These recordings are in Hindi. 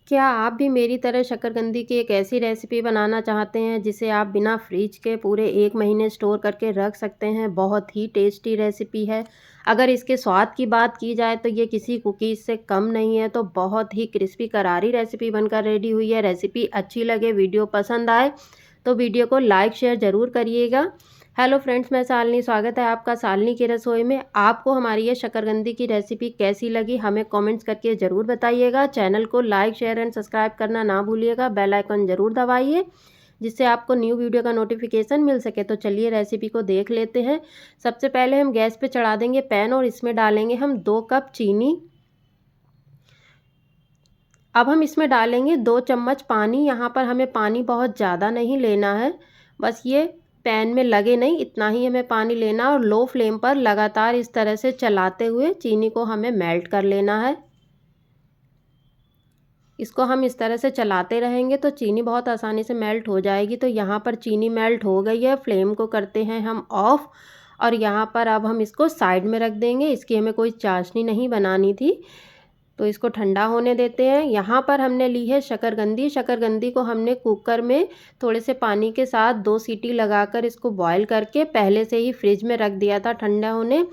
क्या आप भी मेरी तरह शकरकंदी की एक ऐसी रेसिपी बनाना चाहते हैं जिसे आप बिना फ्रिज के पूरे 1 महीने स्टोर करके रख सकते हैं? बहुत ही टेस्टी रेसिपी है। अगर इसके स्वाद की बात की जाए तो ये किसी कुकीज़ से कम नहीं है। तो बहुत ही क्रिस्पी करारी रेसिपी बनकर रेडी हुई है। रेसिपी अच्छी लगे, वीडियो पसंद आए तो वीडियो को लाइक शेयर ज़रूर करिएगा। हेलो फ्रेंड्स, मैं शालिनी, स्वागत है आपका शालिनी की रसोई में। आपको हमारी ये शकरकंदी की रेसिपी कैसी लगी हमें कमेंट्स करके ज़रूर बताइएगा। चैनल को लाइक शेयर एंड सब्सक्राइब करना ना भूलिएगा। बेल आइकन ज़रूर दबाइए जिससे आपको न्यू वीडियो का नोटिफिकेशन मिल सके। तो चलिए रेसिपी को देख लेते हैं। सबसे पहले हम गैस पे चढ़ा देंगे पैन और इसमें डालेंगे हम 2 कप चीनी। अब हम इसमें डालेंगे 2 चम्मच पानी। यहाँ पर हमें पानी बहुत ज़्यादा नहीं लेना है, बस ये पैन में लगे नहीं इतना ही हमें पानी लेना और लो फ्लेम पर लगातार इस तरह से चलाते हुए चीनी को हमें मेल्ट कर लेना है। इसको हम इस तरह से चलाते रहेंगे तो चीनी बहुत आसानी से मेल्ट हो जाएगी। तो यहाँ पर चीनी मेल्ट हो गई है, फ्लेम को करते हैं हम ऑफ़ और यहाँ पर अब हम इसको साइड में रख देंगे। इसकी हमें कोई चाशनी नहीं बनानी थी, तो इसको ठंडा होने देते हैं। यहाँ पर हमने ली है शकरकंदी। शकरकंदी को हमने कुकर में थोड़े से पानी के साथ 2 सीटी लगाकर इसको बॉईल करके पहले से ही फ्रिज में रख दिया था ठंडा होने।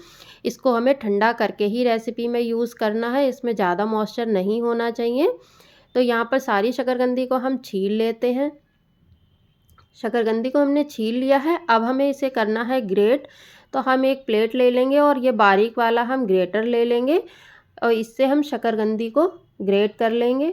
इसको हमें ठंडा करके ही रेसिपी में यूज़ करना है, इसमें ज़्यादा मॉइस्चर नहीं होना चाहिए। तो यहाँ पर सारी शकरकंदी को हम छील लेते हैं। शकरकंदी को हमने छील लिया है। अब हमें इसे करना है ग्रेट। तो हम एक प्लेट ले लेंगे और ये बारीक वाला हम ग्रेटर ले लेंगे और इससे हम शकरकंदी को ग्रेट कर लेंगे।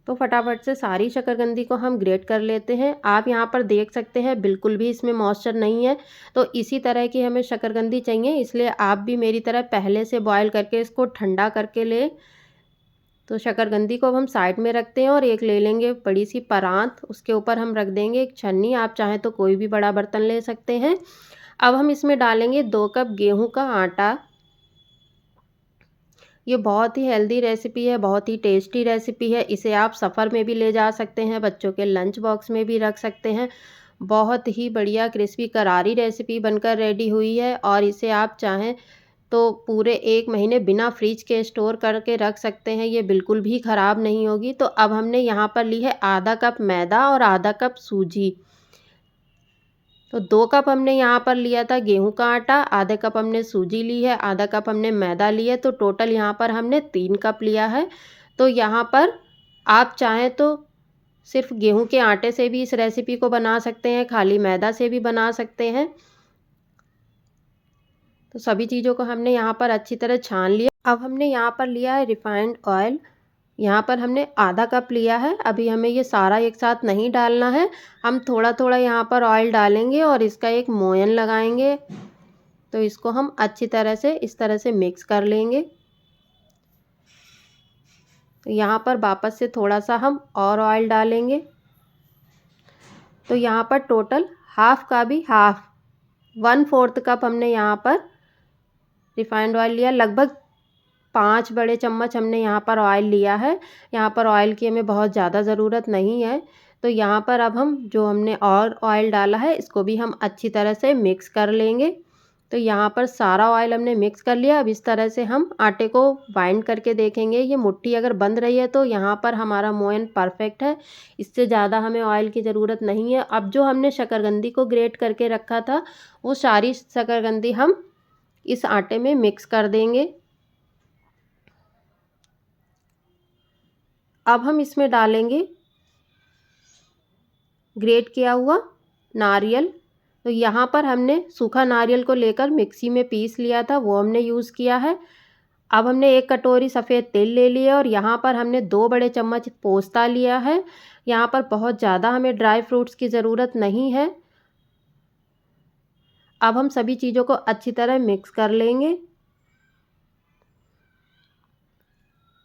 तो फटाफट से सारी शकरकंदी को हम ग्रेट कर लेते हैं। आप यहाँ पर देख सकते हैं बिल्कुल भी इसमें मॉइस्चर नहीं है। तो इसी तरह की हमें शकरकंदी चाहिए, इसलिए आप भी मेरी तरह पहले से बॉईल करके इसको ठंडा करके लें। तो शकरकंदी को अब हम साइड में रखते हैं और एक ले लेंगे बड़ी सी परात, उसके ऊपर हम रख देंगे एक छन्नी। आप चाहें तो कोई भी बड़ा बर्तन ले सकते हैं। अब हम इसमें डालेंगे 2 कप गेहूं का आटा। ये बहुत ही हेल्दी रेसिपी है, बहुत ही टेस्टी रेसिपी है। इसे आप सफ़र में भी ले जा सकते हैं, बच्चों के लंच बॉक्स में भी रख सकते हैं। बहुत ही बढ़िया क्रिस्पी करारी रेसिपी बनकर रेडी हुई है और इसे आप चाहें तो पूरे 1 महीने बिना फ्रिज के स्टोर करके रख सकते हैं, ये बिल्कुल भी ख़राब नहीं होगी। तो अब हमने यहाँ पर ली है आधा कप मैदा और आधा कप सूजी। तो 2 कप हमने यहाँ पर लिया था गेहूं का आटा, आधे कप हमने सूजी ली है, आधा कप हमने मैदा लिया है। तो टोटल यहाँ पर हमने 3 कप लिया है। तो यहाँ पर आप चाहें तो सिर्फ गेहूं के आटे से भी इस रेसिपी को बना सकते हैं, खाली मैदा से भी बना सकते हैं। तो सभी चीज़ों को हमने यहाँ पर अच्छी तरह छान लिया। अब हमने यहाँ पर लिया है रिफाइंड ऑयल। यहाँ पर हमने आधा कप लिया है। अभी हमें ये सारा एक साथ नहीं डालना है, हम थोड़ा थोड़ा यहाँ पर ऑयल डालेंगे और इसका एक मोयन लगाएंगे। तो इसको हम अच्छी तरह से इस तरह से मिक्स कर लेंगे। तो यहाँ पर वापस से थोड़ा सा हम और ऑयल डालेंगे। तो यहाँ पर टोटल हाफ का भी हाफ 1/4 कप हमने यहाँ पर रिफाइंड ऑयल लिया। लगभग 5 बड़े चम्मच हमने यहाँ पर ऑयल लिया है। यहाँ पर ऑयल की हमें बहुत ज़्यादा ज़रूरत नहीं है। तो यहाँ पर अब हम जो हमने और ऑयल डाला है इसको भी हम अच्छी तरह से मिक्स कर लेंगे। तो यहाँ पर सारा ऑयल हमने मिक्स कर लिया। अब इस तरह से हम आटे को बाइंड करके देखेंगे। ये मुट्ठी अगर बंद रही है तो यहाँ पर हमारा मोयन परफेक्ट है, इससे ज़्यादा हमें ऑयल की ज़रूरत नहीं है। अब जो हमने शकरकंदी को ग्रेट करके रखा था वो सारी शकरकंदी हम इस आटे में मिक्स कर देंगे। अब हम इसमें डालेंगे ग्रेट किया हुआ नारियल। तो यहाँ पर हमने सूखा नारियल को लेकर मिक्सी में पीस लिया था, वो हमने यूज़ किया है। अब हमने 1 कटोरी सफ़ेद तेल ले लिया और यहाँ पर हमने 2 बड़े चम्मच पोस्ता लिया है। यहाँ पर बहुत ज़्यादा हमें ड्राई फ्रूट्स की ज़रूरत नहीं है। अब हम सभी चीज़ों को अच्छी तरह मिक्स कर लेंगे।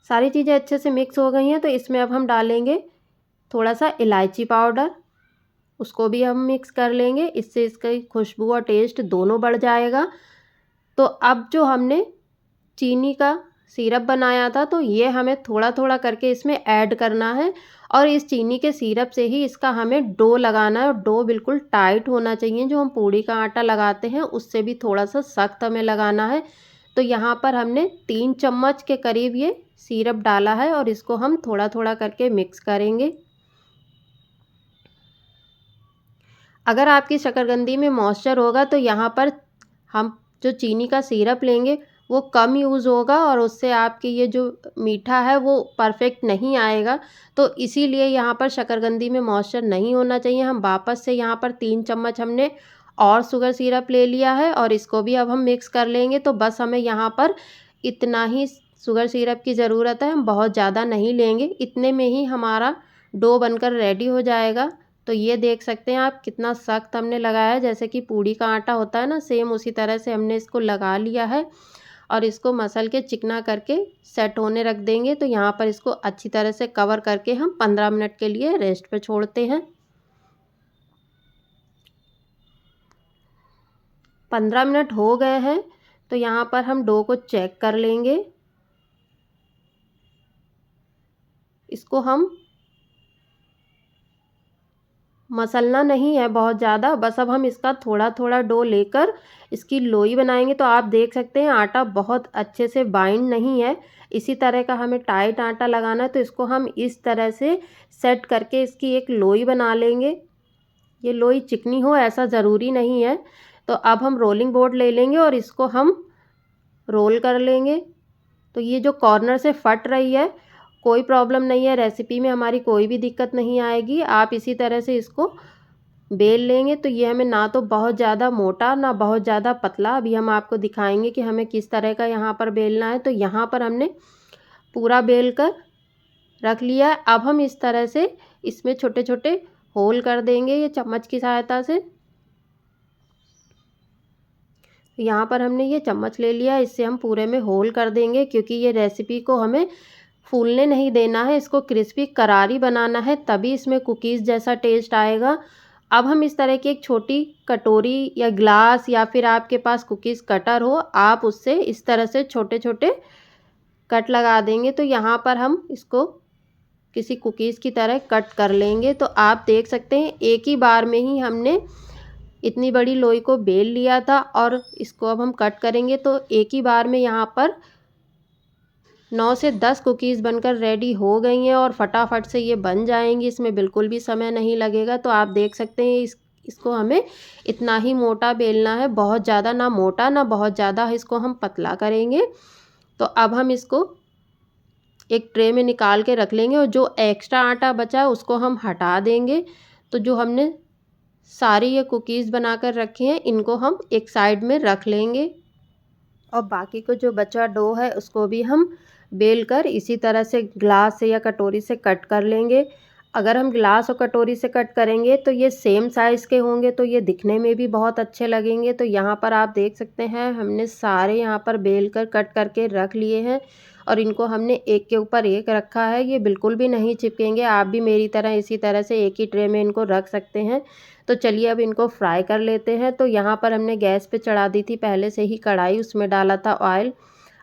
सारी चीज़ें अच्छे से मिक्स हो गई हैं। तो इसमें अब हम डालेंगे थोड़ा सा इलायची पाउडर, उसको भी हम मिक्स कर लेंगे, इससे इसकी खुशबू और टेस्ट दोनों बढ़ जाएगा। तो अब जो हमने चीनी का सिरप बनाया था तो ये हमें थोड़ा थोड़ा करके इसमें ऐड करना है और इस चीनी के सिरप से ही इसका हमें डो लगाना है। और डो बिल्कुल टाइट होना चाहिए, जो हम पूड़ी का आटा लगाते हैं उससे भी थोड़ा सा सख्त हमें लगाना है। तो यहाँ पर हमने 3 चम्मच के करीब ये सिरप डाला है और इसको हम थोड़ा थोड़ा करके मिक्स करेंगे। अगर आपकी शकरकंदी में मॉइस्चर होगा तो यहाँ पर हम जो चीनी का सिरप लेंगे वो कम यूज़ होगा और उससे आपकी ये जो मीठा है वो परफेक्ट नहीं आएगा। तो इसीलिए यहाँ पर शकरकंदी में मॉइस्चर नहीं होना चाहिए। हम वापस से यहाँ पर 3 चम्मच हमने और शुगर सिरप ले लिया है और इसको भी अब हम मिक्स कर लेंगे। तो बस हमें यहाँ पर इतना ही शुगर सिरप की ज़रूरत है, हम बहुत ज़्यादा नहीं लेंगे। इतने में ही हमारा डो बनकर रेडी हो जाएगा। तो ये देख सकते हैं आप कितना सख्त हमने लगाया है, जैसे कि पूड़ी का आटा होता है ना, सेम उसी तरह से हमने इसको लगा लिया है और इसको मसल के चिकना करके सेट होने रख देंगे। तो यहाँ पर इसको अच्छी तरह से कवर करके हम 15 मिनट के लिए रेस्ट पे छोड़ते हैं। 15 मिनट हो गए हैं तो यहाँ पर हम डो को चेक कर लेंगे। इसको हम मसलना नहीं है बहुत ज़्यादा, बस अब हम इसका थोड़ा थोड़ा डो लेकर इसकी लोई बनाएंगे। तो आप देख सकते हैं आटा बहुत अच्छे से बाइंड नहीं है, इसी तरह का हमें टाइट आटा लगाना है। तो इसको हम इस तरह से सेट करके इसकी एक लोई बना लेंगे। ये लोई चिकनी हो ऐसा ज़रूरी नहीं है। तो अब हम रोलिंग बोर्ड ले लेंगे और इसको हम रोल कर लेंगे। तो ये जो कॉर्नर से फट रही है कोई प्रॉब्लम नहीं है, रेसिपी में हमारी कोई भी दिक्कत नहीं आएगी। आप इसी तरह से इसको बेल लेंगे। तो ये हमें ना तो बहुत ज़्यादा मोटा ना बहुत ज़्यादा पतला, अभी हम आपको दिखाएंगे कि हमें किस तरह का यहाँ पर बेलना है। तो यहाँ पर हमने पूरा बेल कर रख लिया है। अब हम इस तरह से इसमें छोटे छोटे होल कर देंगे ये चम्मच की सहायता से। यहाँ पर हमने ये चम्मच ले लिया, इससे हम पूरे में होल कर देंगे, क्योंकि ये रेसिपी को हमें फूलने नहीं देना है, इसको क्रिस्पी करारी बनाना है, तभी इसमें कुकीज़ जैसा टेस्ट आएगा। अब हम इस तरह की एक छोटी कटोरी या ग्लास या फिर आपके पास कुकीज़ कटर हो, आप उससे इस तरह से छोटे छोटे कट लगा देंगे। तो यहाँ पर हम इसको किसी कुकीज़ की तरह कट कर लेंगे। तो आप देख सकते हैं एक ही बार में ही हमने इतनी बड़ी लोई को बेल लिया था और इसको अब हम कट करेंगे। तो एक ही बार में यहाँ पर 9 से 10 कुकीज़ बनकर रेडी हो गई हैं और फटाफट से ये बन जाएंगी, इसमें बिल्कुल भी समय नहीं लगेगा। तो आप देख सकते हैं इसको हमें इतना ही मोटा बेलना है, बहुत ज़्यादा ना मोटा ना बहुत ज़्यादा इसको हम पतला करेंगे। तो अब हम इसको एक ट्रे में निकाल के रख लेंगे और जो एक्स्ट्रा आटा बचा है उसको हम हटा देंगे। तो जो हमने सारी ये कुकीज़ बनाकर रखी हैं इनको हम एक साइड में रख लेंगे और बाकी को जो बचा डो है उसको भी हम बेल कर इसी तरह से ग्लास से या कटोरी से कट कर लेंगे। अगर हम ग्लास और कटोरी से कट करेंगे तो ये सेम साइज़ के होंगे, तो ये दिखने में भी बहुत अच्छे लगेंगे। तो यहाँ पर आप देख सकते हैं हमने सारे यहाँ पर बेल कर कट करके रख लिए हैं और इनको हमने एक के ऊपर एक रखा है, ये बिल्कुल भी नहीं चिपकेंगे। आप भी मेरी तरह इसी तरह से एक ही ट्रे में इनको रख सकते हैं। तो चलिए अब इनको फ्राई कर लेते हैं। तो यहाँ पर हमने गैस पे चढ़ा दी थी पहले से ही कढ़ाई, उसमें डाला था ऑयल।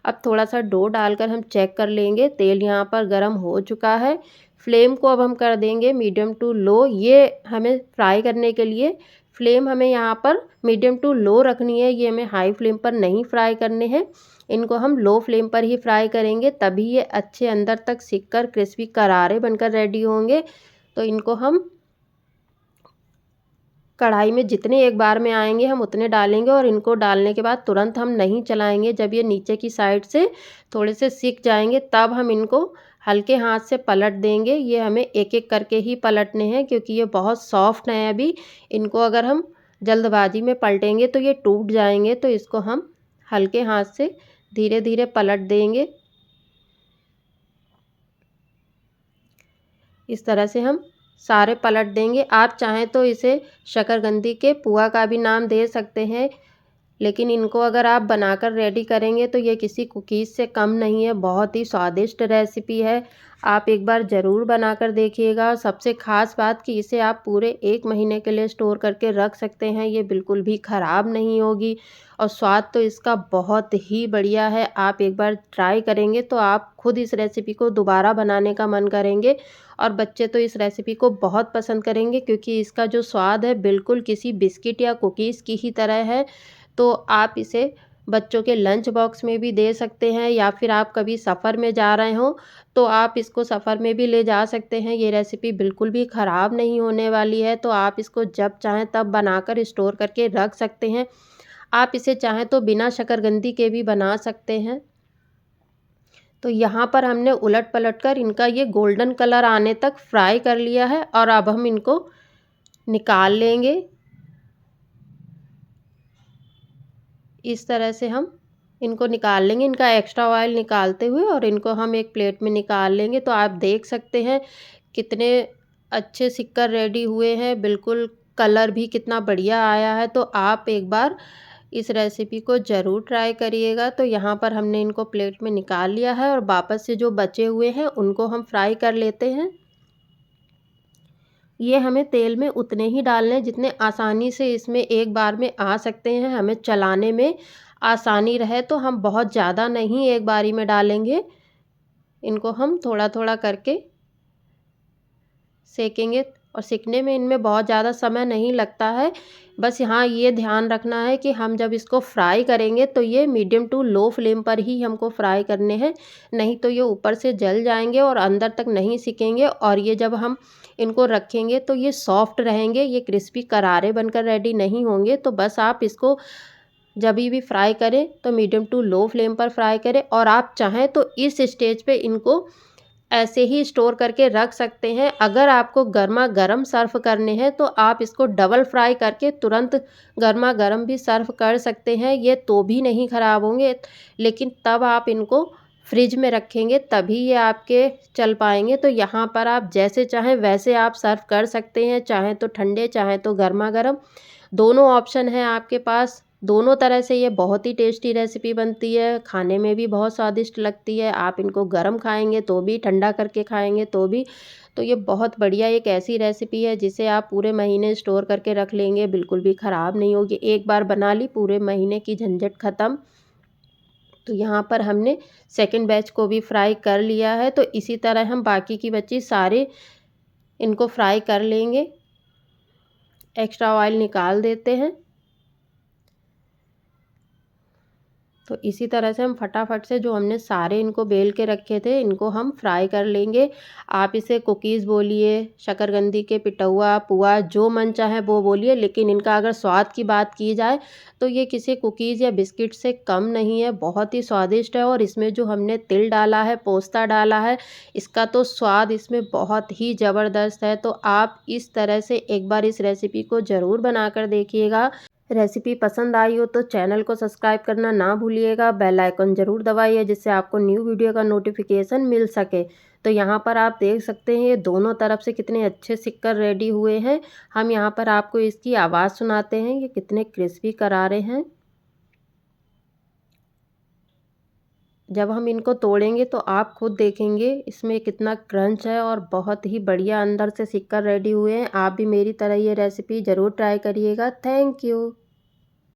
अब थोड़ा सा डो डालकर हम चेक कर लेंगे, तेल यहाँ पर गर्म हो चुका है। फ्लेम को अब हम कर देंगे मीडियम टू लो। ये हमें फ्राई करने के लिए फ्लेम हमें यहाँ पर मीडियम टू लो रखनी है, ये हमें हाई फ्लेम पर नहीं फ्राई करने हैं। इनको हम लो फ्लेम पर ही फ्राई करेंगे, तभी ये अच्छे अंदर तक सिक कर क्रिस्पी करारे बनकर रेडी होंगे। तो इनको हम कढ़ाई में जितने एक बार में आएंगे हम उतने डालेंगे और इनको डालने के बाद तुरंत हम नहीं चलाएंगे। जब ये नीचे की साइड से थोड़े से सिक जाएंगे तब हम इनको हल्के हाथ से पलट देंगे। ये हमें एक एक करके ही पलटने हैं क्योंकि ये बहुत सॉफ्ट हैं अभी। इनको अगर हम जल्दबाजी में पलटेंगे तो ये टूट जाएंगे। तो इसको हम हल्के हाथ से धीरे धीरे पलट देंगे। इस तरह से हम सारे पलट देंगे। आप चाहें तो इसे शकरकंदी के पुआ का भी नाम दे सकते हैं, लेकिन इनको अगर आप बनाकर रेडी करेंगे तो ये किसी कुकीज़ से कम नहीं है, बहुत ही स्वादिष्ट रेसिपी है। आप एक बार ज़रूर बनाकर देखिएगा। सबसे ख़ास बात कि इसे आप पूरे 1 महीने के लिए स्टोर करके रख सकते हैं, ये बिल्कुल भी ख़राब नहीं होगी और स्वाद तो इसका बहुत ही बढ़िया है। आप एक बार ट्राई करेंगे तो आप खुद इस रेसिपी को दोबारा बनाने का मन करेंगे और बच्चे तो इस रेसिपी को बहुत पसंद करेंगे क्योंकि इसका जो स्वाद है बिल्कुल किसी बिस्किट या कुकीज़ की ही तरह है। तो आप इसे बच्चों के लंच बॉक्स में भी दे सकते हैं, या फिर आप कभी सफ़र में जा रहे हो तो आप इसको सफ़र में भी ले जा सकते हैं। ये रेसिपी बिल्कुल भी ख़राब नहीं होने वाली है, तो आप इसको जब चाहें तब बनाकर स्टोर करके रख सकते हैं। आप इसे चाहें तो बिना शकरकंदी के भी बना सकते हैं। तो यहाँ पर हमने उलट पलट कर इनका ये गोल्डन कलर आने तक फ्राई कर लिया है, और अब हम इनको निकाल लेंगे। इस तरह से हम इनको निकाल लेंगे, इनका एक्स्ट्रा ऑयल निकालते हुए, और इनको हम एक प्लेट में निकाल लेंगे। तो आप देख सकते हैं कितने अच्छे सिक्कर रेडी हुए हैं, बिल्कुल कलर भी कितना बढ़िया आया है। तो आप एक बार इस रेसिपी को ज़रूर ट्राई करिएगा। तो यहाँ पर हमने इनको प्लेट में निकाल लिया है, और वापस से जो बचे हुए हैं उनको हम फ्राई कर लेते हैं। ये हमें तेल में उतने ही डालने हैं जितने आसानी से इसमें एक बार में आ सकते हैं, हमें चलाने में आसानी रहे। तो हम बहुत ज़्यादा नहीं एक बारी में डालेंगे, इनको हम थोड़ा थोड़ा करके सेकेंगे, और सेकने में इनमें बहुत ज़्यादा समय नहीं लगता है। बस यहाँ ये ध्यान रखना है कि हम जब इसको फ्राई करेंगे तो ये मीडियम टू लो फ्लेम पर ही हमको फ्राई करने हैं, नहीं तो ये ऊपर से जल जाएंगे और अंदर तक नहीं सिकेंगे। और ये जब हम इनको रखेंगे तो ये सॉफ्ट रहेंगे, ये क्रिस्पी करारे बनकर रेडी नहीं होंगे। तो बस आप इसको जब भी फ्राई करें तो मीडियम टू लो फ्लेम पर फ्राई करें, और आप चाहें तो इस स्टेज पे इनको ऐसे ही स्टोर करके रख सकते हैं। अगर आपको गर्मा गर्म सर्व करने हैं तो आप इसको डबल फ्राई करके तुरंत गर्मा गर्म भी सर्व कर सकते हैं, ये तो भी नहीं ख़राब होंगे। लेकिन तब आप इनको फ्रिज में रखेंगे तभी ये आपके चल पाएंगे। तो यहाँ पर आप जैसे चाहें वैसे आप सर्व कर सकते हैं, चाहें तो ठंडे चाहें तो गर्मा गर्म, दोनों ऑप्शन हैं आपके पास। दोनों तरह से ये बहुत ही टेस्टी रेसिपी बनती है, खाने में भी बहुत स्वादिष्ट लगती है। आप इनको गरम खाएंगे तो भी, ठंडा करके खाएंगे तो भी। तो ये बहुत बढ़िया एक ऐसी रेसिपी है जिसे आप पूरे महीने स्टोर करके रख लेंगे, बिल्कुल भी ख़राब नहीं होगी। एक बार बना ली, पूरे महीने की झंझट ख़त्म। तो यहाँ पर हमने सेकंड बैच को भी फ्राई कर लिया है। तो इसी तरह हम बाकी की बची सारे इनको फ्राई कर लेंगे। एक्स्ट्रा ऑयल निकाल देते हैं। तो इसी तरह से हम फटाफट से जो हमने सारे इनको बेल के रखे थे इनको हम फ्राई कर लेंगे। आप इसे कुकीज़ बोलिए, शकरकंदी के पिटौआ, पुआ, जो मन चाहे वो बोलिए, लेकिन इनका अगर स्वाद की बात की जाए तो ये किसी कुकीज़ या बिस्किट से कम नहीं है, बहुत ही स्वादिष्ट है। और इसमें जो हमने तिल डाला है, पोस्ता डाला है, इसका तो स्वाद इसमें बहुत ही ज़बरदस्त है। तो आप इस तरह से एक बार इस रेसिपी को ज़रूर बनाकर देखिएगा। रेसिपी पसंद आई हो तो चैनल को सब्सक्राइब करना ना भूलिएगा, बेल आइकन ज़रूर दबाइए जिससे आपको न्यू वीडियो का नोटिफिकेशन मिल सके। तो यहाँ पर आप देख सकते हैं ये दोनों तरफ से कितने अच्छे सिक्कर रेडी हुए हैं। हम यहाँ पर आपको इसकी आवाज़ सुनाते हैं, ये कितने क्रिस्पी करारे हैं। जब हम इनको तोड़ेंगे तो आप खुद देखेंगे इसमें कितना क्रंच है, और बहुत ही बढ़िया अंदर से सिक्कर रेडी हुए हैं। आप भी मेरी तरह ये रेसिपी ज़रूर ट्राई करिएगा। Thank you.